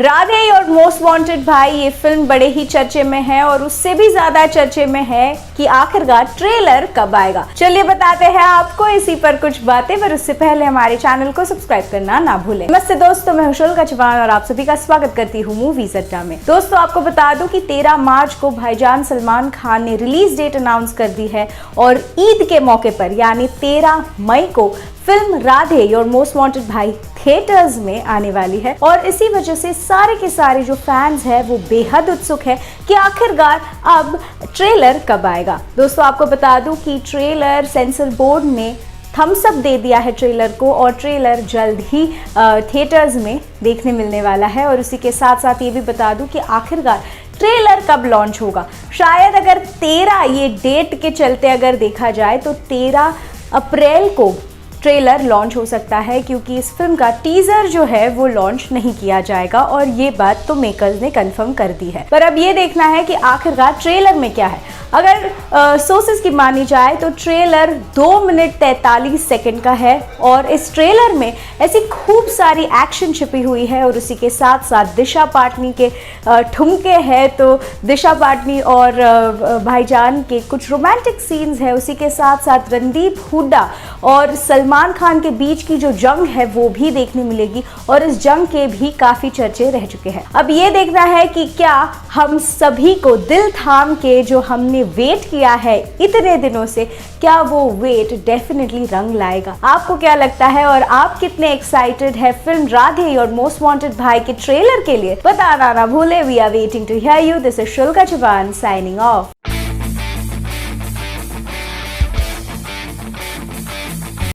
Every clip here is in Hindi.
राधे और मोस्ट वांटेड भाई ये फिल्म बड़े ही चर्चे में है और उससे भी ज्यादा चर्चे में है कि आखिरकार ट्रेलर कब आएगा। चलिए बताते हैं आपको इसी पर कुछ बातें, पर उससे पहले हमारे चैनल को सब्सक्राइब करना ना भूलें। नमस्ते दोस्तों, मैं शुल्का चौहान और आप सभी का स्वागत करती हूँ मूवीज अड्डा में। दोस्तों आपको बता दूं कि 13 मार्च को भाईजान सलमान खान ने रिलीज डेट अनाउंस कर दी है और ईद के मौके पर यानी 13 मई को film Radhe your most wanted भाई थिएटर्स में आने वाली है और इसी वजह से सारे के सारे जो फैंस हैं वो बेहद उत्सुक है कि आखिरकार अब ट्रेलर कब आएगा। दोस्तों आपको बता दूं कि ट्रेलर सेंसर बोर्ड ने थम्स अप दे दिया है ट्रेलर को और ट्रेलर जल्द ही थिएटर्स में देखने मिलने वाला है। और उसी के साथ साथ ये भी बता दूं कि आखिरकार ट्रेलर कब लॉन्च होगा। शायद अगर 13 ये डेट के चलते अगर देखा जाए तो 13 अप्रैल को ट्रेलर लॉन्च हो सकता है, क्योंकि इस फिल्म का टीजर जो है वो लॉन्च नहीं किया जाएगा और ये बात तो मेकर्स ने कंफर्म कर दी है। पर अब ये देखना है कि आखिरकार ट्रेलर में क्या है। अगर सोर्सेज की मानी जाए तो ट्रेलर 2 मिनट 43 सेकंड का है और इस ट्रेलर में ऐसी खूब सारी एक्शन छिपी हुई है और उसी के साथ साथ दिशा पाटनी के ठुमके हैं, तो दिशा पाटनी और भाईजान के कुछ रोमांटिक सीन्स है। उसी के साथ साथ रणदीप हुड्डा और सलमान खान के बीच की जो जंग है वो भी देखने मिलेगी और इस जंग के भी काफी चर्चे रह चुके हैं। अब ये देखना है कि क्या हम सभी को दिल थाम के जो हमने वेट किया है इतने दिनों से, क्या वो वेट डेफिनेटली रंग लाएगा। आपको क्या लगता है और आप कितने एक्साइटेड है फिल्म राधे और मोस्ट वांटेड भाई के ट्रेलर के लिए? बताना ना भूले। We are waiting to hear you. This is Shulka Chauhan signing off.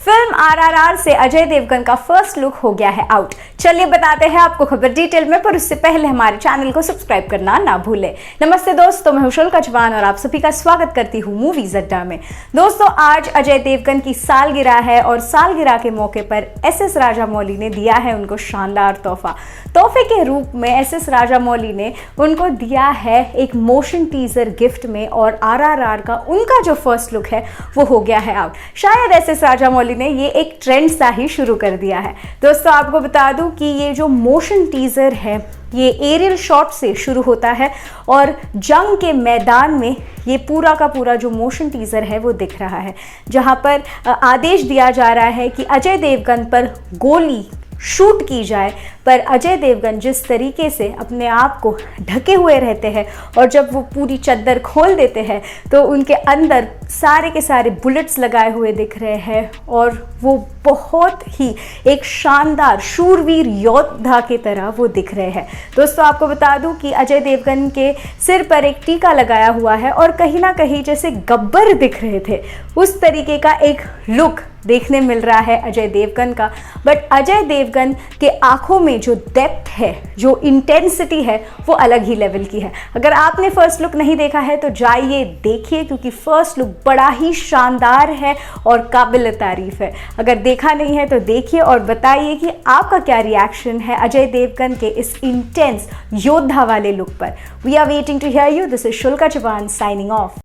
Film RRR से अजय देवगन का फर्स्ट लुक हो गया है आउट। चलिए बताते हैं आपको खबर डिटेल में, पर उससे पहले हमारे चैनल को सब्सक्राइब करना ना भूलें। नमस्ते दोस्तों, मैं शुल्का चौहान और आप सभी का स्वागत करती हूँ मूवीज अड्डा में। दोस्तों आज अजय देवगन की सालगिरह है और सालगिरह के मौके पर SS राजामौली ने दिया है उनको शानदार तोहफे के रूप में। SS राजामौली ने उनको दिया है एक मोशन टीजर गिफ्ट में और RRR का उनका जो फर्स्ट लुक है वो हो गया है आउट। शायद SS राजामौली ने ये एक ट्रेंड सा ही शुरू कर दिया है। दोस्तों आपको बता दूं कि ये जो मोशन टीजर है ये एरियल शॉट से शुरू होता है और जंग के मैदान में ये पूरा का पूरा जो मोशन टीजर है वो दिख रहा है, जहां पर आदेश दिया जा रहा है कि अजय देवगन पर गोली शूट की जाए। पर अजय देवगन जिस तरीके से अपने आप को ढके हुए रहते हैं और जब वो पूरी चद्दर खोल देते हैं तो उनके अंदर सारे के सारे बुलेट्स लगाए हुए दिख रहे हैं और वो बहुत ही एक शानदार शूरवीर योद्धा की तरह वो दिख रहे हैं। दोस्तों आपको बता दूं कि अजय देवगन के सिर पर एक टीका लगाया हुआ है और कहीं ना कहीं जैसे गब्बर दिख रहे थे उस तरीके का एक लुक देखने मिल रहा है अजय देवगन का। बट अजय देवगन के आंखों में जो डेप्थ है, जो इंटेंसिटी है, वो अलग ही लेवल की है। अगर आपने फर्स्ट लुक नहीं देखा है तो जाइए देखिए, क्योंकि फर्स्ट लुक बड़ा ही शानदार है और काबिल तारीफ है। अगर देखा नहीं है तो देखिए और बताइए कि आपका क्या रिएक्शन है अजय देवगन के इस इंटेंस योद्धा वाले लुक पर। We are waiting to hear you. This is Shulka Chauhan signing off.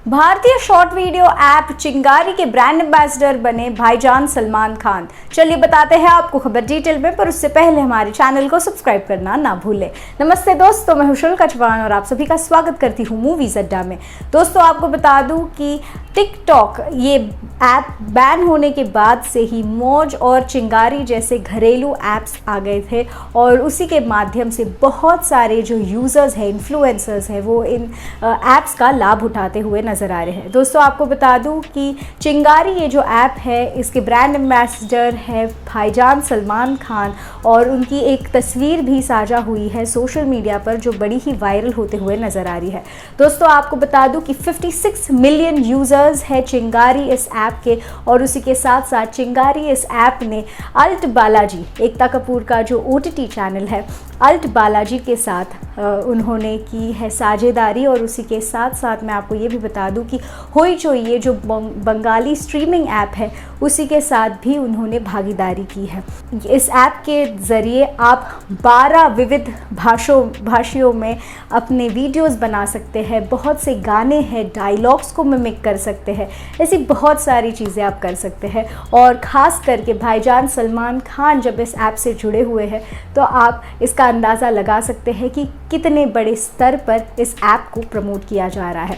भारतीय शॉर्ट वीडियो ऐप चिंगारी के ब्रांड एम्बेसडर बने भाईजान सलमान खान। चलिए बताते हैं आपको खबर डिटेल में, पर उससे पहले हमारे चैनल को सब्सक्राइब करना ना भूलें। नमस्ते दोस्तों, मैं शुल्का चौहान और आप सभी का स्वागत करती हूँ मूवीज अड्डा में। दोस्तों आपको बता दूं कि टिकटॉक ये ऐप बैन होने के बाद से ही मौज और चिंगारी जैसे घरेलू ऐप्स आ गए थे और उसी के माध्यम से बहुत सारे जो यूज़र्स हैं, इन्फ्लुएंसर्स हैं, वो इन ऐप्स का लाभ उठाते हुए नज़र आ रहे हैं। दोस्तों आपको बता दूं कि चिंगारी ये जो ऐप है इसके ब्रांड एम्बेसडर है भाईजान सलमान खान और उनकी एक तस्वीर भी साझा हुई है सोशल मीडिया पर जो बड़ी ही वायरल होते हुए नज़र आ रही है। दोस्तों आपको बता दूं कि 56 मिलियन यूज़र्स है चिंगारी इस ऐप के और उसी के साथ साथ चिंगारी इस ऐप ने अल्ट बालाजी, एकता कपूर का जो OTT चैनल है, अल्ट बालाजी के साथ उन्होंने की है साझेदारी। और उसी के साथ साथ मैं आपको ये भी बता दूं कि होइचोई ये जो बंगाली स्ट्रीमिंग ऐप है उसी के साथ भी उन्होंने भागीदारी की है। इस ऐप के ज़रिए आप 12 विविध भाषाओं में अपने वीडियोस बना सकते हैं, बहुत से गाने हैं, डायलॉग्स को मिमिक कर सकते हैं, ऐसी बहुत सारी चीज़ें आप कर सकते हैं। और ख़ास करके भाईजान सलमान खान जब इस ऐप से जुड़े हुए हैं तो आप इसका अंदाज़ा लगा सकते हैं कि कितने बड़े स्तर पर इस ऐप को प्रमोट किया जा रहा है।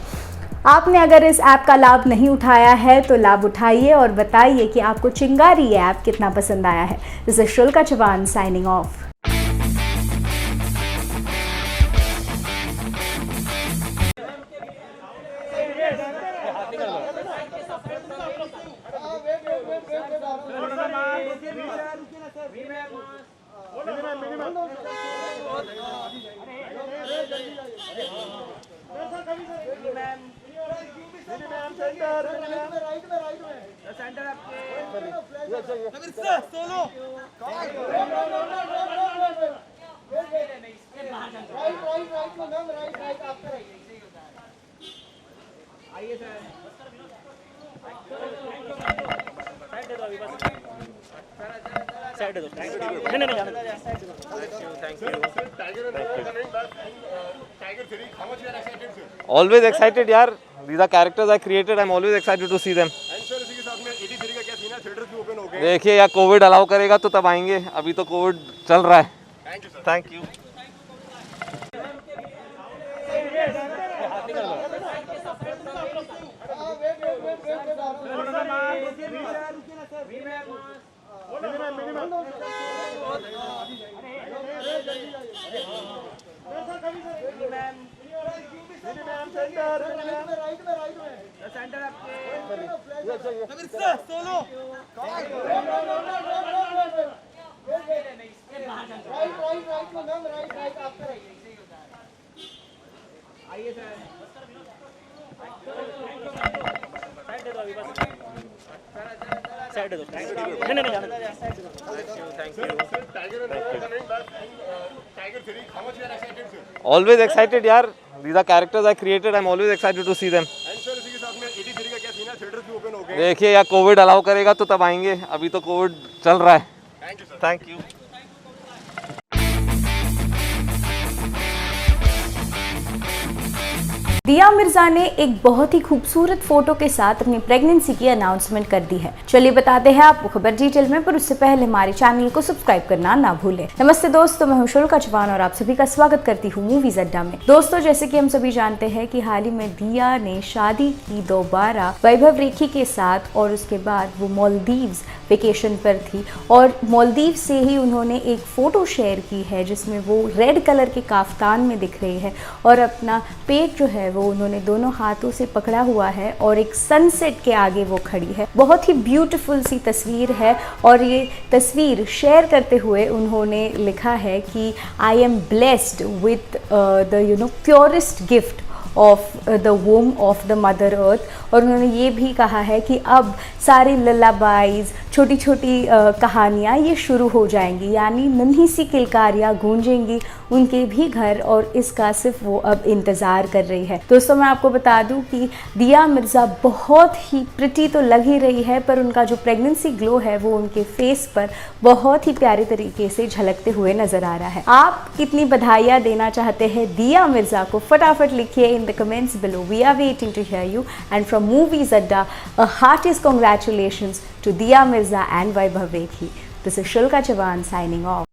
आपने अगर इस ऐप का लाभ नहीं उठाया है तो लाभ उठाइए और बताइए कि आपको चिंगारी ये ऐप कितना पसंद आया है। This is Shulka Chauhan signing off. Always excited यार, these are characters I created. I'm always excited to see them. देखिए यार, कोविड अलाउ करेगा तो तब आएंगे, अभी तो कोविड चल रहा है। Thank you. Always excited यार, these are characters I created. I'm always excited to see them. देखिए यार, कोविड अलाउ करेगा तो तब आएंगे, अभी तो कोविड चल रहा है। Thank you. दिया मिर्जा ने एक बहुत ही खूबसूरत फोटो के साथ अपनी प्रेगनेंसी की अनाउंसमेंट कर दी है। चलिए बताते हैं आपको खबर डिटेल में, पर उससे पहले हमारे चैनल को सब्सक्राइब करना ना भूलें। नमस्ते दोस्तों, मैं हूं शुल्का चौहान और आप सभी का स्वागत करती हूं मूवीज अड्डा में। दोस्तों, जैसे कि हम सभी जानते हैं कि हाल ही में दिया ने शादी की दोबारा वैभव रेखी के साथ, और उसके बाद वो मालदीव्स वेकेशन पर थी और मालदीव से ही उन्होंने एक फ़ोटो शेयर की है जिसमें वो रेड कलर के काफ्तान में दिख रही है और अपना पेट जो है वो उन्होंने दोनों हाथों से पकड़ा हुआ है और एक सनसेट के आगे वो खड़ी है। बहुत ही ब्यूटीफुल सी तस्वीर है और ये तस्वीर शेयर करते हुए उन्होंने लिखा है कि I am blessed with the purest gift of the वोम of the mother earth. और उन्होंने ये भी कहा है कि अब सारी लल्लाबाइज, छोटी छोटी कहानियाँ ये शुरू हो जाएंगी, यानी नन्ही सी किलकारियाँ गूंजेंगी उनके भी घर, और इसका सिर्फ वो अब इंतज़ार कर रही है। दोस्तों, मैं आपको बता दूं कि दिया मिर्ज़ा बहुत ही प्रिटी तो लग ही रही है, पर उनका जो प्रेगनेंसी ग्लो है वो उनके फेस पर बहुत ही प्यारे तरीके से झलकते हुए नज़र आ रहा है। आप कितनी बधाइयाँ देना चाहते हैं दिया मिर्ज़ा को, फटाफट लिखिए in the comments below. We are waiting to hear you, and from Movies Adda a heartiest congratulations to Diya Mirza and Vaibhav Rekhi. This is Shulka Chauhan signing off.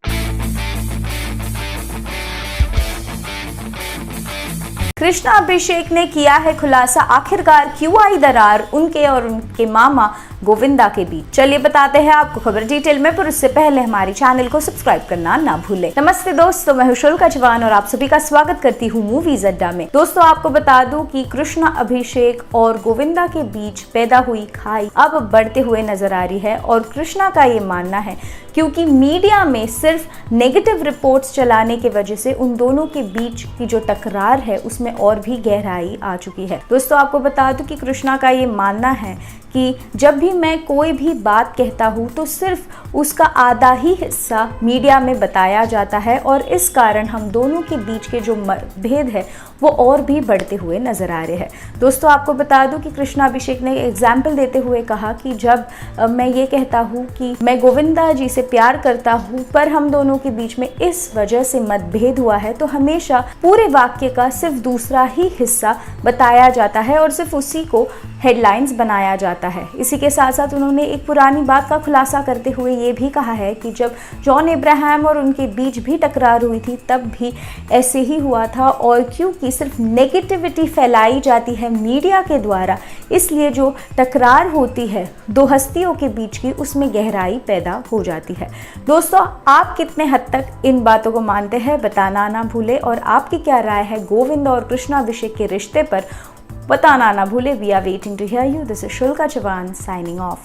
Krishna Abhishek ने किया है खुलासा, आखिरकार क्यों आई दरार उनके और उनके मामा गोविंदा के बीच। चलिए बताते हैं आपको खबर डिटेल में, पर उससे पहले हमारे चैनल को सब्सक्राइब करना ना भूलें। नमस्ते दोस्तों, मैं हूं शुल्का चौहान और आप सभी का स्वागत करती हूं मूवीज अड्डा में। दोस्तों, आपको बता दूं कि कृष्णा अभिषेक और गोविंदा के बीच पैदा हुई खाई अब बढ़ते हुए नजर आ रही है, और कृष्णा का ये मानना है क्योंकि मीडिया में सिर्फ नेगेटिव रिपोर्ट्स चलाने की वजह से उन दोनों के बीच की जो टकरार है उसमें और भी गहराई आ चुकी है। दोस्तों, आपको बता दूं कि कृष्णा का ये मानना है कि जब भी भी मैं कोई भी बात कहता हूँ तो सिर्फ उसका आधा ही हिस्सा मीडिया में बताया जाता है और इस कारण हम दोनों के बीच के जो मतभेद है वो और भी बढ़ते हुए नजर आ रहे हैं। दोस्तों आपको बता दूं कि कृष्णा अभिषेक ने एग्जाम्पल देते हुए कहा कि जब मैं ये कहता हूँ कि मैं गोविंदा जी से प्यार करता हूँ पर हम दोनों के बीच में इस वजह से मतभेद हुआ है, तो हमेशा पूरे वाक्य का सिर्फ दूसरा ही हिस्सा बताया जाता है और सिर्फ उसी को हेडलाइंस बनाया जाता है। इसी के साथ साथ उन्होंने एक पुरानी बात का खुलासा करते हुए ये भी कहा है कि जब जॉन अब्राहम और उनके बीच भी टकरार हुई थी तब भी ऐसे ही हुआ था, और क्योंकि सिर्फ नेगेटिविटी फैलाई जाती है मीडिया के द्वारा, इसलिए जो टकरार होती है दो हस्तियों के बीच की उसमें गहराई पैदा हो जाती है। दोस्तों आप कितने हद तक इन बातों को मानते हैं बताना ना भूले, और आपकी क्या राय है गोविंद और कृष्णा अभिषेक के रिश्ते पर बताना ना भूले। We are waiting to hear you. This is Shulka Chauhan signing of.